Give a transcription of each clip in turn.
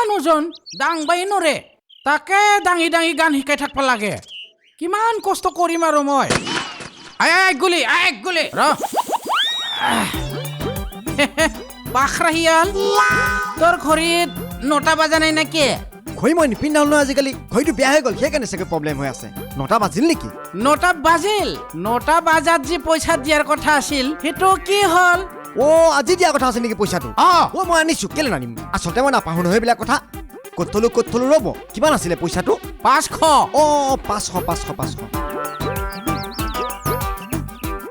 ইমান ওজন দাংবাই নৰে তাকে দাঙি দাঙি গান শিকাই থাকব লাগে কিমান কষ্ট কৰিম আৰু মই আই গুলি ৰ পাখৰা হিয়াল তোৰ ঘড়ীত 9টা বাজা নাই নেকি ঘড়ী মই নিপিন্ধাও ন আজিকালি ঘড়ীটো বেয়া হৈ গ'ল সেইকাৰণে চাগে প্ৰব্লেম হৈ আছে 9টা বাজিল নেকি 9টা বাজিল 9টা বাজাত যি পইচা দিয়াৰ কথা আছিল সেইটো কি হ'ল আজি দিয়া কথা আছে নেকি পইচাটো মই আনিছো কেলে নানিম আচলতে মই নাপাহো নহয় এইবিলাক কথা ক'ত থলো ৰ'ব কিমান আছিলে পইচাটো 500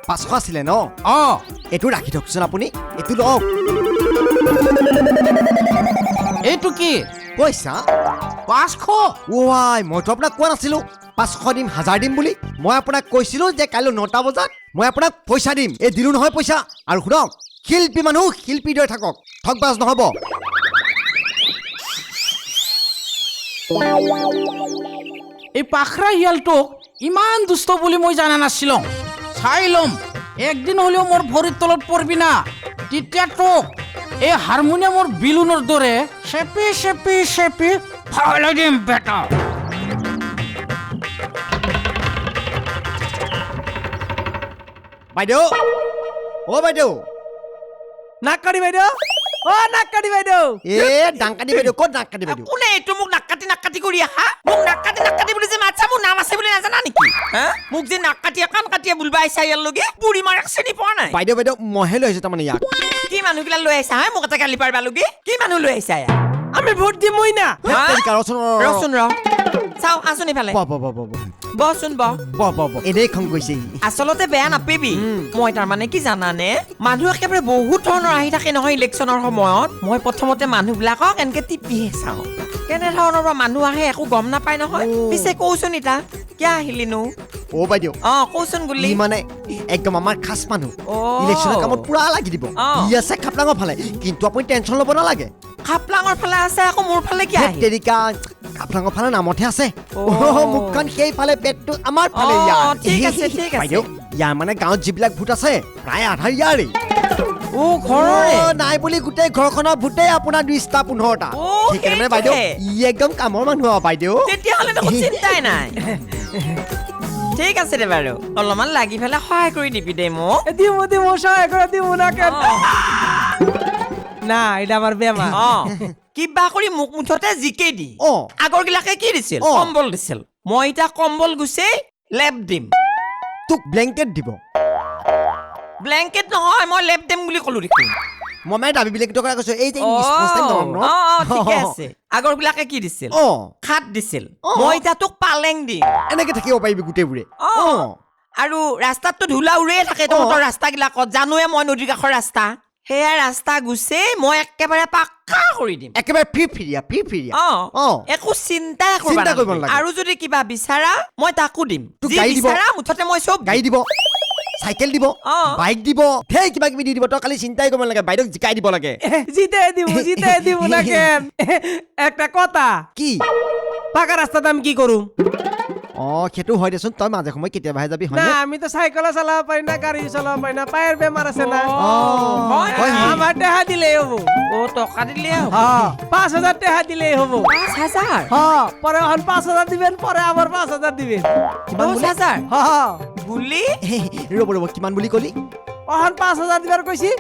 500 আছিলে ন এইটো ৰাখি থকচোন আপুনি এইটো লওক এইটো কি পইচা 500 মইতো আপোনাক কোৱা নাছিলো 500 দিম 1000 দিম বুলি মই আপোনাক কৈছিলো যে কাইলৈ 9টা বজাত মই আপোনাক পইচা দিম এই দিলো নহয় পইচা আৰু শুনক শিল্পী মানুহ শিল্পী দৰে থাকক ঠগবাজ নহব এই পাখৰা হিয়ালটোক ইমান দুষ্ট বুলি মই জানা নাছিলো চাই লম একদিন হলেও মোৰ ভৰিৰ তলত পৰবি না তেতিয়া তোক এই হাৰমোনিয়ামৰ বিলুনৰ দৰে চেপি ফালাই দিম বেটা বাইদেউ বাইদেউ নাক কাটি বাইদেউ নাক কাটি বাইদেউ ডাংকাটি বাইদেউ ক'ত নাক কাটি বাইদেউ কোনে এইটো মোক নাক কাটি কৰি আহা মোক নাক কাটি বুলি যে মাছা মোৰ নাম আছে বুলি নাজানা নেকি মোক যে নাক কাটিয়া কাণ কাটিয়া বুলবা আহিছা ইয়াৰ লগে পুৰি মাৰাক চিনি পোৱা নাই বাইদেউ মহে লৈ আহিছো তাৰমানে ইয়াক কি মানুহবিলাক লৈ আহিছা মোক এটা গালি পাৰিবা লগে কি মানুহ লৈ আহিছা আমি ভোট দিম মই না ৰচোন চাও আছোন ইফালে বচোন এনেই খং গৈছে আচলতে বেয়া নাপাবি মই তাৰমানে কি জানানে মানুহ একেবাৰে বহুত ধৰণৰ আহি থাকে নহয় ইলেকশ্যনৰ সময়ত মই প্ৰথমতে মানুহবিলাকক এনেকে টিপিহে চাওঁ কেনে ধৰণৰ মানুহ আহে একো গম নাপায় নহয় পিছে কৌচোন ইতা কিয় আহিলিনো বাইদেউ কৌচোন গুলি মানে একদম আমাৰ খাস মানুহ ইলেকশ্যনৰ কামত পুৰা লাগি দিব ই আছে খাপলাঙৰ ফালে কিন্তু আপুনি টেনশ্যন ল'ব নালাগে খাপলাঙৰ ফালে আছে আকৌ মোৰ ফালে কি আহে তেৰিকা খাপলাঙৰ ফালে নামতহে আছে মুখখন সেইফালে পেটটো আমাৰ ফালে ঠিক আছে বাইদেউ ইয়াৰ মানে গাঁৱত যিবিলাক ভোট আছে প্ৰায় আধা ইয়াৰেই নাই বুলি গোটেই ঘৰখনৰ ভোটেই আপোনাৰ 20টা 15টা সেইকাৰণে বাইদেউ ই একদম কামৰ মানুহ বাইদেউ তেতিয়াহ'লে চিন্তাই নাই ঠিক আছে দে বাৰু অলপমান লাগি পেলাই সহায় কৰি দিবি দে মোক দিম সহায় কৰি দিম না এটা আমাৰ বেমাৰ কিবা কৰি মোক মুঠতে জিকে দি আগৰ গিলাকে কি দিছিল কম্বল দিছিল মই এতিয়া কম্বল গুচি লেপ দিম তোক ব্লেংকেট দিব ব্লেংকেট নহয় মই লেপ দিম বুলি ক'লো দেখোন মই মানে দাবী ব্লেংকেটৰ কথা কৈছো এই যে ঠিকে আছে আগৰ বিলাকে কি দিছিল খাট দিছিল মই এতিয়া তোক পালেং দিম এনেকে থাকিব পাৰিবি গোটেইবোৰে আৰু ৰাস্তাততো ধূলা উৰিয়ে থাকে তহঁতৰ ৰাস্তাগিলাকত জানোৱে মই নদীৰ কাষৰ ৰাস্তা সেয়া ৰাস্তা গুচি মই একেবাৰে পাক্কা কৰি দিম একেবাৰে ফিৰিয়া একো চিন্তাই কৰিব নালাগে আৰু যদি কিবা বিচাৰা মই তাকো দিম মুঠতে মই চব গাড়ী দিব চাইকেল দিব বাইক দিব ধেৰ কিবা কিবি দি দিব তই খালি চিন্তাই কৰিব নালাগে বাইদেউক জিকাই দিব লাগে জিতাই দিব না কেন একটা কথা কি পাকা ৰাস্তাত আমি কি কৰোঁ সেইটো হয় দেচোন তই মাজে সময় কেতিয়াবাহে যাবি না আমি তো চাইকেল চলাব পাৰি না গাড়ী চলাব পাৰি না পায়েৰ বেমাৰ আছে না আমার টেহা দিলেই হব টকা দিলে 5000 টেহা দিলেই হব 5000 পরে 5000 দিবেন পরে আবার 5000 দিবেন 5000 বুলি ৰ'ব কিমান বুলি কলি 5000 দিবার কইছি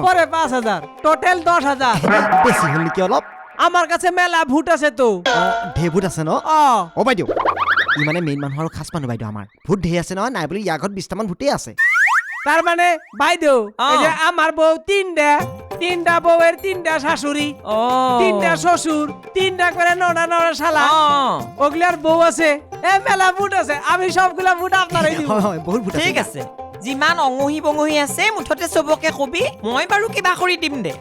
পরে 5000 টোটাল 10000 বেছি হল নেকি অলপ আমার কাছে মেলা ভোট আছে তো ঢেৰ ভোট আছে ন বাইদেউ ই মানে মেইন মানুহ আৰু খাস মানুহ বাইদেউ আমাৰ ভোট ঢেৰ আছে নহয় নাই বুলি ইয়াৰ ঘৰত 20টামান ভোটেই আছে তার মানে বাইদেউ এই যে আমার বউ তিনটা বউয়ের 3টা শাশুড়ি 3টা শ্বশুর 3টা করে 9টা শালা ওগুলার বউ আছে এ মেলা ভোট আছে আমি সবগুলা ভোট আপনারই দিব বহুত ভোট ঠিক আছে যিমান অঙহি বঙহি আছে মুঠতে সবকে কবি মই বাৰু কিবা কৰি দিম দে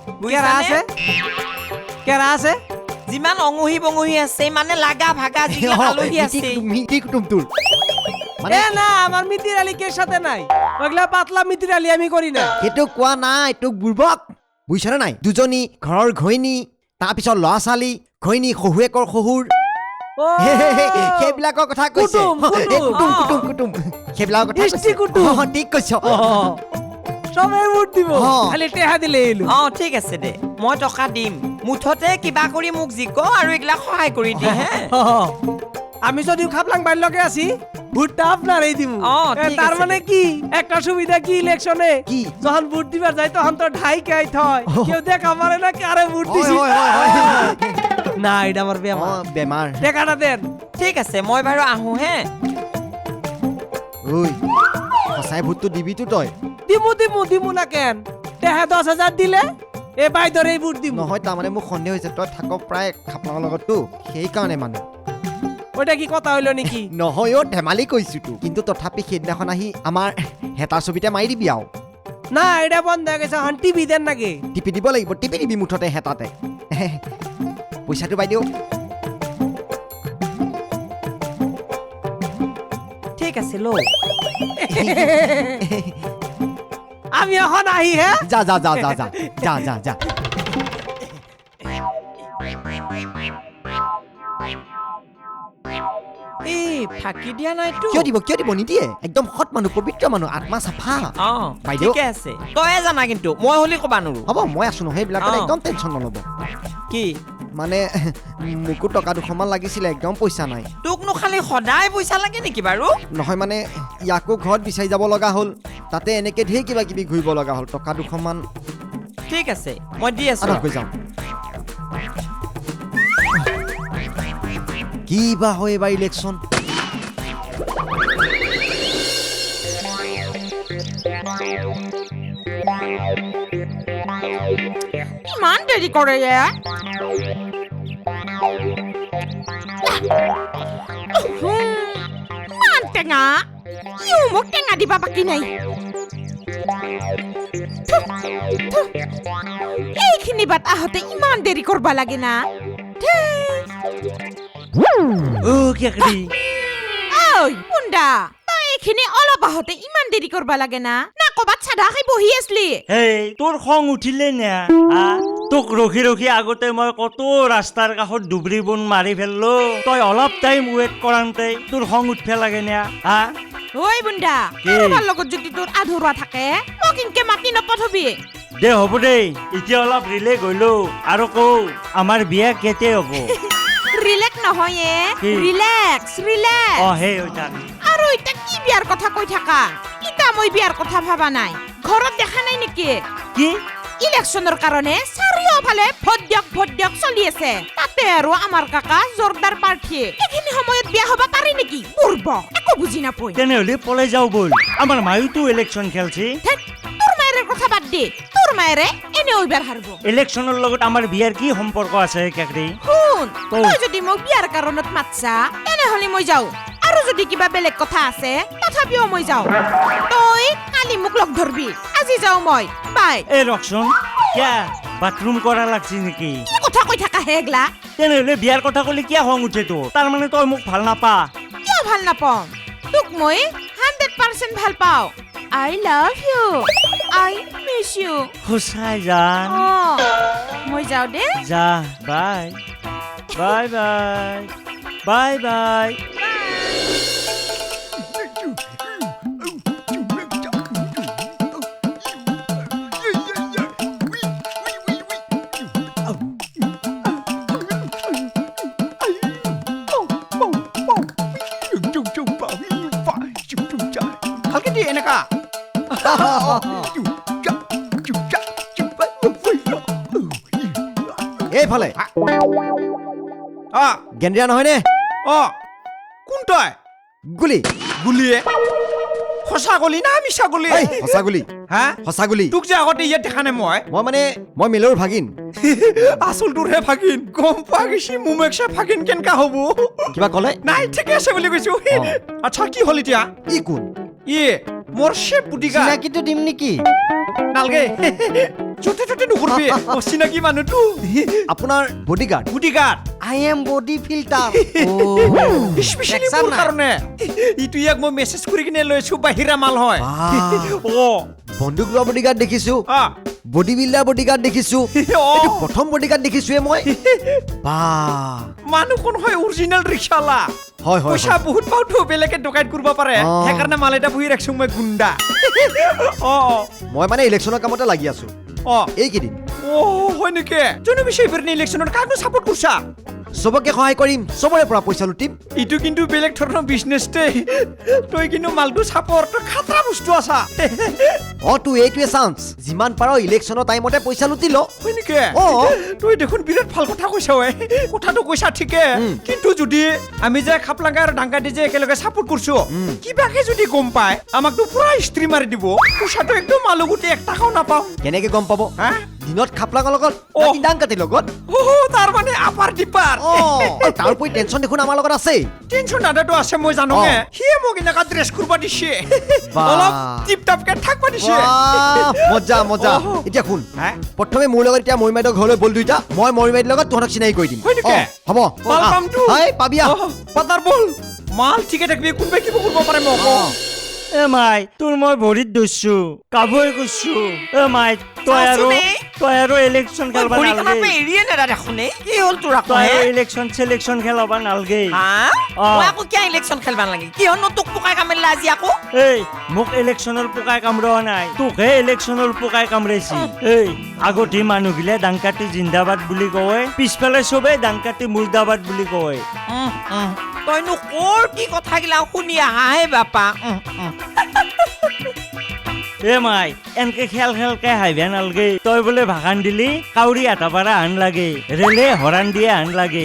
কেরা আছে যিমান অঙহি বঙহি আছে মানে লাগা ভাগা যিগলা আলহী আছে মিটি কুটুমটোৰ মানে না আমার মিতির আলী কে সাথে নাই ওগুলা পাতলা মিতির আলী আমি করি না সেইটো কোৱা নাই তোক বুৰ্বক বুইছনে নাই দুজনী ঘৰৰ ঘৈনী তাৰপিছত ল'ৰা ছোৱালী ঘৈনী শহুৱেকৰ শহুৰ সেইবিলাকৰ কথা কৈছে কুটুম সেইবিলাকৰ কথা কৈছে ঠিক কৈছ সবাই ভোট দিব খালি টেহা দিলে ঠিক আছে দে মই টকা দিম মুঠতে কিবা কৰি মোক জিক আৰু এইগিলা সহায় কৰি দি হে আমি যদিও খাপলাং বাড়ির আছি ভোটটা আপনারই দিব ঠিক তার আছে মানে কি একটা সুবিধা কি ইলেকশনে কি? যখন ভোট দিবার যায় তখন তো ঢাই খাই থয় কেউ দেখা পারে না কারে ভোট দিছি না এটা আমার বেমার বেমাৰ টাকাটা দেন ঠিক আছে মই বাৰু আহো হে ঐ সঁচাই ভোটটো দিবিতো তই দিমু না কেন টেহা 10,000 দিলে এ বাইদরে এই ভোট দিমু নহয় তাৰমানে মোৰ সন্দেহ হৈছে তই থাক প্ৰায় খাপলাঙৰ লগততো সেইকাৰণে মানে ওটা কি কথা হইলো নাকি নহয় অ' ধেমালি কৈছো তো কিন্তু তথাপি সেইদিনাখন আহি আমাৰ হেতাৰ ছবিতে মাৰি দিবি আৰু না এটা বন্ধ হয়ে গেছে এখন টিভি দেন নাকি টিপি দিব লাগিব টিপি দিবি মুঠতে হেতাতে পইচাটো বাইদেউ ঠিক আছে ল আমি এখন আহি হে যা যা যা যা যা যা যা যা এই ফাঁকি দিয়া নাইতো কিয় দিব নিদিয়ে একদম সৎ মানুহ পবিত্ৰ মানুহ আত্মা চাফা বাইদেউ ঠিকে আছে তয়ে জানা কিন্তু মই হলি ক'বা নোৱাৰো হ'ব মই আছো নহয় এইবিলাকত একদম টেনশ্যন নল'ব কি মানে মোকো টকা 200মান লাগিছিলে একদম পইচা নাই তোকনো খালি সদায় পইচা লাগে নেকি বাৰু নহয় মানে ইয়াকো ঘৰত বিচাৰি যাব লগা হ'ল তাতে এনেকে ঢেৰ কিবা কিবি ঘূৰিব লগা হ'ল টকা 200মান ঠিক আছে মই দি আছো আনক গৈ যাওঁ কি বা হয় এইবাৰ ইলেকশ্যন ইমান দেৰি কৰে ইমান টেঙা ইও মোক টেঙা দিবা বাকী নাই এইখিনি বাট আহোঁতে ইমান দেৰি কৰবা লাগে না ঐ মুণ্ডা তই এইখিনি অলপ আহোঁতে ইমান দেৰি কৰবা লাগে না না ক'বাত চাধা খাই বহি আছলি হেই তোৰ খং উঠিলে নে তোক ৰখি ৰখি আগতে মই কত ৰাস্তাৰ কাষত ডুবৰি বন মাৰি ফেললো তই অলপ টাইম ৱেইট কৰান্তে তোৰ খং উঠবে লাগে নে ঐ বুণ্ডা কাৰোবাৰ লগত যদি তোৰ আধৰুৱা থাকে মোক ইনকে মাতি নপঠাবি দে হ'ব দেই এতিয়া অলপ ৰিলে গলো আৰু কৌ আমাৰ বিয়া কেতিয়া হ'ব ৰিলেক্স নহয় ৰিলেক্স হে হৈ থাক আৰু এতিয়া কি বিয়াৰ কথা কৈ থাকা ইতা মই বিয়াৰ কথা ভাবা নাই ঘৰত দেখা নাই নেকি কি ইলেকশ্যনৰ কাৰণে চাৰিওফালে ভোট দিয়ক চলি আছে তাতে আৰু আমাৰ কাকা জোৰদাৰ প্ৰাৰ্থী এইখিনি সময়ত বিয়া হ'ব পাৰি নেকি পূৰ্ব একো বুজি নাপায় তেনেহ'লে পলাই যাওঁ বল আমাৰ মায়োতো ইলেকশ্যন খেলছি তোৰ মায়েৰে কথা বাদ দে তোৰ মায়েৰে এনে এইবাৰ হাৰিব ইলেকশ্যনৰ লগত আমাৰ বিয়াৰ কি সম্পৰ্ক আছে কেকৰি শুন তই যদি মোক বিয়াৰ কাৰণত মাতছা তেনেহ'লে মই যাওঁ আৰু যদি কিবা বেলেগ কথা আছে তথাপিও মই যাওঁ তই কালি মোক লগ ধৰবি আজি যাওঁ মই বাই এই ৰকচোন কিয়া বাথৰুম কৰা লাগছি নেকি কি কথা কৈ থাকা হেগলা তেনেহ'লে বিয়াৰ কথা ক'লে কিয় খং উঠে তোৰ তাৰমানে তই মোক ভাল নাপা কিয় ভাল নাপাওঁ তোক মই 100% ভাল পাওঁ I love you I miss you সঁচাই জান মই যাওঁ দে যা bye bye bye bye bye ভালকে দি এনেকা এইফালে গেন্দ্ৰীয়া নহয়নে কোন তই গুলি গুলিয়ে সঁচা গলি না মিছা গলি সঁচা গুলি হা সঁচা গুলি তোক যে আগতে ইয়াত দেখা নাই মই মেলৰ ভাগিন আচল তোৰহে ভাগিন গম পোৱা গৈছি মুমেকছে ভাগিন কেনেকা হ'ব কিবা ক'লে নাই ঠিকে আছে বুলি কৈছো আচ্ছা কি হ'ল এতিয়া ই কোন মোৰ শেপ বুটিকা চিনাকিটো দিম নেকি নালগে চুটি নকৰবি চিনাকি মানুহটো আপোনাৰ bodyguard I am body filter specially মোৰ কাৰণে ইটো ইয়াক মই মেছেজ কৰি কিনে লৈছো বাহিৰা মাল হয় বন্দুক লোৱা বডিগাৰ্ড দেখিছো বডি বিল্ডাৰ বডিগাৰ্ড দেখিছো এইটো প্ৰথম বডিগাৰ্ড দেখিছোৱে মই বাহ মানুহ কোন হয় অৰিজিনেল ৰিক্সালা হয় পইচা বহুত পাউতো বেলেগে ডকাইত কৰিব পাৰে সেইকাৰণে মাল এটা বহি ৰাখছো মই গুণ্ডা মই মানে ইলেকশ্যনৰ কামতে লাগি আছো এইকেইদিন হয় নেকি তুমি পিছে এইবাৰ ইলেকশ্যনত কাকনো ছাপোৰ্ট কৰিছা চবকে সহায় কৰিম চবৰে পৰা পইচা লুটিম ইটো কিন্তু বেলেগ ধৰণৰ বিজনেছ দেই তই কিন্তু মালটো ছাপোৰ্ট খাতৰা বস্তু আছা তো এইটোৱে চান্স যিমান পাৰ ইলেকশ্যনৰ টাইমতে পইচা লুটি ল হয় নেকি তই দেখোন বিৰাট ভাল কথা কৈছা ঐ কথাটো কৈছা ঠিকে কিন্তু যদি আমি যে খাপলাংগা আৰু ডাংকাটি যে একেলগে ছাপোৰ্ট কৰছো কিবাকে যদি গম পায় আমাকতো পুৰা স্ত্ৰী মাৰি দিব পইচাটো একদম আলুগুটি 1 টকাও নাপাওঁ কেনেকে গম পাব দিনত খাপলাঙৰ লগত ডাংকাটিৰ লগত তাৰ মানে আপাৰ ডিপাৰ তাৰ উপৰি টেনচন দেখোন আমাৰ লগত আছে টেনচন দাদাটো আছে মই জানোগে সিয়ে মোক এনেকা ড্ৰেছ কৰিব দিছে অলপ টিপ টাপকে থাকবা দিছে মজা মজা এতিয়া শুন প্ৰথমে মোৰ লগত এতিয়া মৰিমাইদৰ ঘৰলৈ বল দুইটা মই মৰিমাইদৰ লগত তহঁতক চিনাকি কৰি দিম হ'ব পাবি পাতাৰ বল মাল ঠিকে থাকিবি কোনবাই কিবা কৰিব পাৰে মোক মাই তোৰ মই ভৰিত ধৰছো কাবই কৈছো মাই তই আৰু ইলেকশ্যন খেলবা নালগে এৰিয়ে নেদা দেখোনে কি হ'ল তোৰ আকৌ তই ইলেকশ্যন সিলেকশ্যন খেলবা নালগে মই আকৌ কিয় ইলেকশ্যন খেলবা নালাগে কি হ'ল তোক পোকাই কামৰিলা আজি আকৌ এই মোক ইলেকশ্যনৰ পোকাই কামৰোৱা নাই তোকহে ইলেকশ্যনৰ পোকাই কামৰাইছি এই আগতে মানুহগিলে ডাংকাটি জিন্দাবাদ বুলি কয় পিছফালে চবে ডাংকাটি মুৰ্দাবাদ বুলি কয় তইনো কৰ কি কথাগিলা শুনি আহাহে বাপা মাই এনকে খেলকে হাইবা নালগে তই বোলে ভাষাণ দিলি কাউৰী আটাপাৰা আন লাগে ৰেলে হৰাণ দিয়ে আন লাগে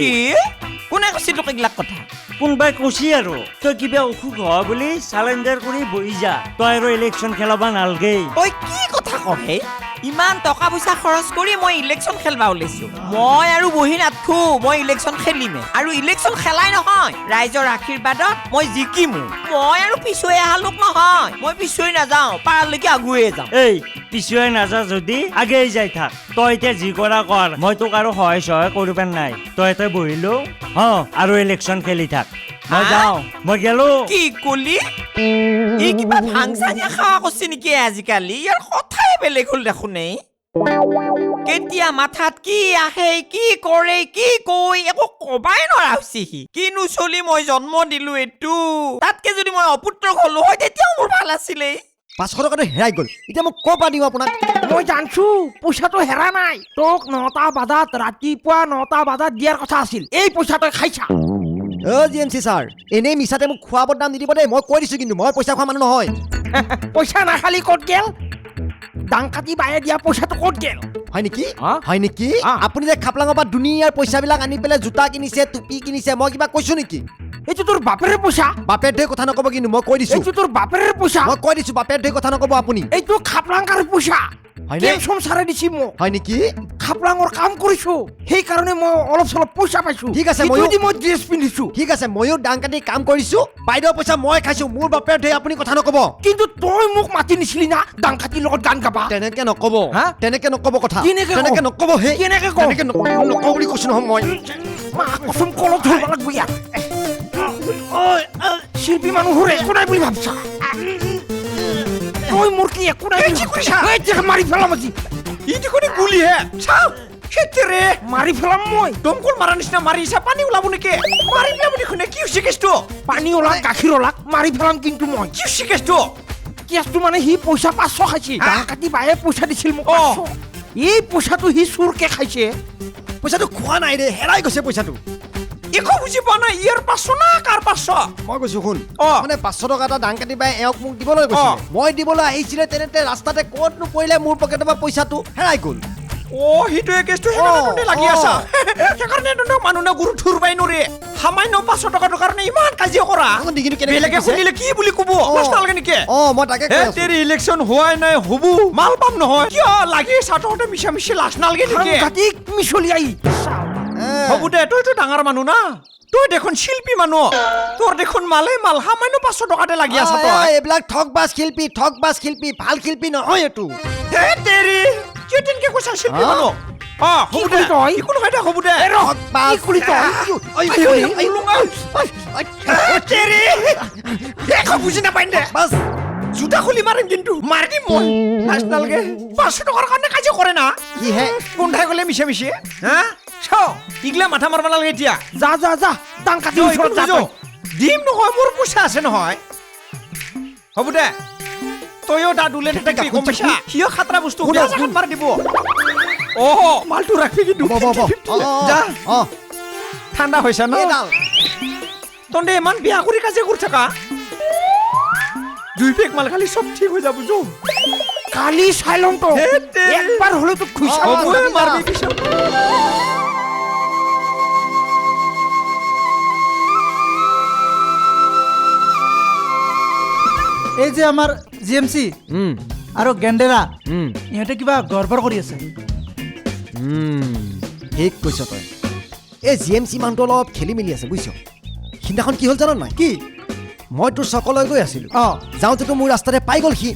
কোনে কৈছে তোক এইবিলাক কথা কোনবাই কৈছি আৰু তই কিবা অসুখ হোৱা বুলি চালেঞ্জাৰ কৰি বহি যা তই আৰু ইলেকশ্যন খেলাবা নালগে তই কি কথা কহে ইমান টকা পইচা খৰচ কৰি মই ইলেকশ্যন খেলবা ওলাইছো মই আৰু বহি নাথকো মই ইলেকশ্যন খেলিমে আৰু ইলেকশ্যন খেলাই নহয় ৰাইজৰ আশীৰ্বাদত মই জিকিমো মই আৰু পিছুৱাই অহা লোক নহয় মই পিছুৱাই নাযাওঁ পাৰালৈকে আগুৱাই যাওঁ এই পিছুৱাই নাযা যদি আগেই যাই থাক তই এতিয়া যি কৰা কৰ মই তোক আৰু সহায় কৰিব নাই তই বহিলো আৰু ইলেকশ্যন খেলি থাক মই যাওঁ মই গেলো কি কলি ই কিবা ভাংচাঙে খাৱা কৰিছে নেকি আজিকালি ইয়াৰ কথাই বেলেগ হ'ল দেখোনে কেতিয়া মাথাত কি আহে কি কৰে কি কৈ একো কবাই নোৱাৰা হৈছেহি কিনো চলি মই জন্ম দিলো এইটো তাতকে যদি মই অপুত্ৰ হলো হয় তেতিয়াও মোৰ ভাল আছিলে 500 টকাটো হেৰাই গ'ল এতিয়া মোক ক'ৰ পৰা দিম আপোনাক মই জানছো পইচাটো হেৰা নাই তোক 9টা বাজাত ৰাতিপুৱা 9টা বাজাত দিয়াৰ কথা আছিল এই পইচা তই খাইছা জিএমচি ছাৰ এনেই মিছাতে মোক খোৱা বদনাম নিদিব দেই মই কৈ দিছোঁ কিন্তু মই পইচা খোৱা মানুহ নহয় পইচা নাখালি ক'ত গেল ডাংকাটি বায়ে দিয়া পইচাটো ক'ত গেল হয় নেকি আপুনি যে খাপলাঙৰ পৰা দুনিয়াৰ পইচাবিলাক আনি পেলাই জোতা কিনিছে টুপি কিনিছে মই কিবা কৈছো নেকি এইটো তোৰ বাপেৰে পইচা বাপেৰ ধৰি কথা নক'ব কিন্তু মই কৈ দিছোঁ এইটো তোৰ বাপেৰে পইচা মই কৈ দিছোঁ বাপেৰ ধৰি কথা নক'ব আপুনি এইটো খাপলাংগাৰ পইচা টেনচন চাৰে দিছি মোক হয় নেকি খাপলাঙৰ কাম কৰিছো সেইকাৰণে মই অলপ চলপ পইচা পাইছো ঠিক আছে মই ড্ৰেছ পিন্ধিছো ঠিক আছে ময়ো ডাংকাটি কাম কৰিছো বাইদেউ পইচা মই খাইছো মোৰ বাপেৰ ধৰি আপুনি কথা নক'ব কিন্তু তই মোক মাতি নিছিলি না ডাংকাটিৰ লগত গান গাবা তেনেকে নক'ব তেনেকে নক'ব কথা কেনেকে নক'ব হে কেনেকে নক'ব বুলি কৈছো নহয় মই কচম কলত ধৰিব লাগিব ইয়াত শিল্পী মানুহৰ একো নাই বুলি ভাবছা তই মোৰ কি একো নাই মাৰি পেলাম আজি ইটো কোনে গুলি হে চাও খেতেৰে মাৰি পেলাম মই দমকল মাৰা নিচিনা মাৰিছা পানী ওলাব নেকি মাৰি পেলাম দেখোনে কি হৈছে কেছটো পানী ওলাক গাখীৰ ওলাক মাৰি পেলাম কিন্তু মই কি হৈছে কেছটো মানে সি পইচা 500 খাইছে ডাংকাটি বায়ে পইচা দিছিল মোক এই পইচাটো সি চুৰকে খাইছে পইচাটো খোৱা নাই ৰে হেৰাই গৈছে পইচাটো একো বুজি পোৱা নাই ইয়াৰ 500 না কাৰ 500 মই কৈছো শুন মানে 500 টকা এটা ডাংকাটি বাই এওক মোক দিবলৈ কৈছিল মই দিবলৈ আহিছিলে তেনেতে ৰাস্তাতে ক'তনো পৰিলে মোৰ পকেটৰ পৰা পইচাটো হেৰাই গ'ল হিটোৱে কেছটো হেকাৰণে লাগি আছা হেকাৰণে তহঁতক মানুহ না গুৰু থুৰ পাই নৰে সামান্য 500 টকাৰ কাৰণে ইমান কাজিয়া কৰা বেলেগে শুনিলে কি বুলি ক'ব কষ্ট লাগে নেকি মই তাকে কৈছো তেৰি ইলেকশ্যন হোৱাই নাই হবু মাল পাম নহয় কিয় লাগি সাততে মিছা লাজ নালগে নেকি গাটিক মিছলি আই হবু দে তইতো ডাঙৰ মানুহ না তই দেখোন শিল্পী মানুহ তোৰ দেখোন মালে মাল সামান্য 500 টকাতে লাগি আছা তই এইবিলাক ঠকবাজ শিল্পী ভাল শিল্পী নহয় এটো হে তেৰি কেতেনকে কৈছা শিল্পী মানুহ হবু দে তই ইকো নহয় দে হবু দে ঠকবাজ কুলি তই তেৰি দেখো বুজি নাপাই দে বাস জুতা খুলি মাৰিম কিন্তু মাৰি দিম মই লাজ নালগে 500 টকাৰ কাৰণে কাজিয়া কৰে না কি হে কোনঠাই গ'লে মিছে হা চাও ইগলা মাথা মাৰবা নালাগে এতিয়া যা ডাংকাটি ওচৰত যা দিম নহয় মোৰ পইচা আছে নহয় হ'ব দে তইও দা দুলে থাকিবি গম পাইছা সিও খাতৰা বস্তু মাৰ দিব মালটো ৰাখবি কিন্তু হ'ব, হ'ব, হ'ব। যা অঁ ঠাণ্ডা হৈছে ন এইডাল তহঁতে ইমান বিয়া কৰি কাজিয়া কৰি থাকা 2 পেক মাল খালি চব ঠিক হৈ যাব যৌ কালি চাই ল'ম তো একবাৰ হ'লেও তোক খুচা হ'বই মাৰবি পিছত এই যে আমাৰ জিএমচি আৰু গেণ্ডেৰা ইহঁতে কিবা গড়বড় কৰি আছে ঠিক কৈছ তই এই GMC মানুহটো অলপ খেলি মেলি আছে বুজিছ সিদিনাখন কি হ'ল জান নাই কি মই তোৰ চকলৈ গৈ আছিলোঁ যাওঁতেতো মোৰ ৰাস্তাতে পাই গ'ল সি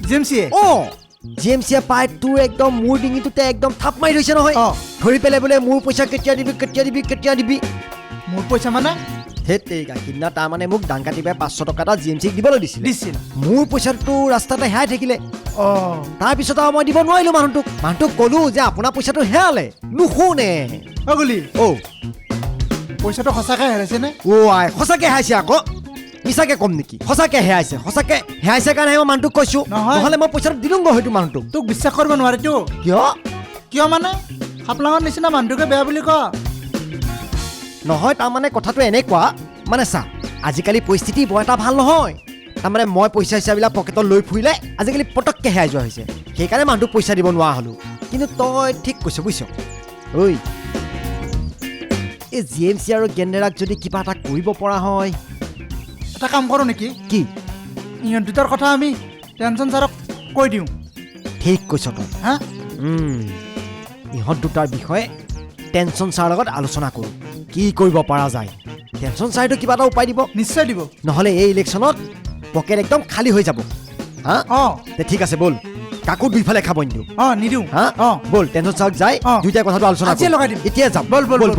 জিএমচিয়ে অঁ GMCয়ে পাই তোৰ একদম মোৰ ডিঙিটোতে একদম থাপ মাৰি থৈছে নহয় ধৰি পেলাই বোলে মোৰ পইচা কেতিয়া দিবি মোৰ পইচা মানে সেই তেৰিকা সিদিনা তাৰমানে মোক দাং কাটি পাই 500 টকা এটা GMCক দিবলৈ দিছিল মোৰ পইচাটো ৰাস্তাতে হেৰাই থাকিলে তাৰপিছত আৰু মই দিব নোৱাৰিলোঁ মানুহটোক ক'লোঁ যে আপোনাৰ পইচাটো হেৰালে নুশুনে গলি অ' পইচাটো সঁচাকৈ হেৰাইছে নে আই সঁচাকৈ হেৰাইছে আকৌ মিছাকৈ ক'ম নেকি সঁচাকৈ হেৰাইছে কাৰণে মই মানুহটোক কৈছোঁ নহ'লে মই পইচাটো দিলোঁগৈ হয়তো মানুহটোক তোক বিশ্বাস কৰিব নোৱাৰিতো কিয় মানে খাপলাঙৰ নিচিনা মানুহটোকে বেয়া বুলি ক নহয় তাৰমানে কথাটো এনেকুৱা মানে চা আজিকালি পৰিস্থিতি বৰ এটা ভাল নহয় তাৰমানে মই পইচা হিচাপবিলাক পকেটত লৈ ফুৰিলে আজিকালি পটককৈ হেৰাই যোৱা হৈছে সেইকাৰণে মানুহটোক পইচা দিব নোৱাৰা হ'লোঁ কিন্তু তই ঠিক কৈছ বুজিছ ঐ এই GMC আৰু গেণ্ডেৰাক যদি কিবা এটা কৰিব পৰা হয় এটা কাম কৰোঁ নেকি কি ইহঁত দুটাৰ কথা আমি টেনশ্যন ছাৰক কৈ দিওঁ ঠিক কৈছ তই হা ইহঁত দুটাৰ বিষয়ে টেনশ্যন ছাৰৰ লগত আলোচনা কৰোঁ কি কৰিব পৰা যায় টেনশ্যন ছাৰেতো কিবা এটা উপায় দিব নিশ্চয় দিব নহ'লে এই ইলেকশ্যনত পকেট একদম খালী হৈ যাব হা তে ঠিক আছে ব'ল কাকো দুইফালে খাব নিদিওঁ নিদিওঁ হা ব'ল টেনশ্যন ছাৰক যাই দুইটাই কথাটো আলোচনা আজিয়ে লগাই দিম এতিয়া যাম ব'ল ব'ল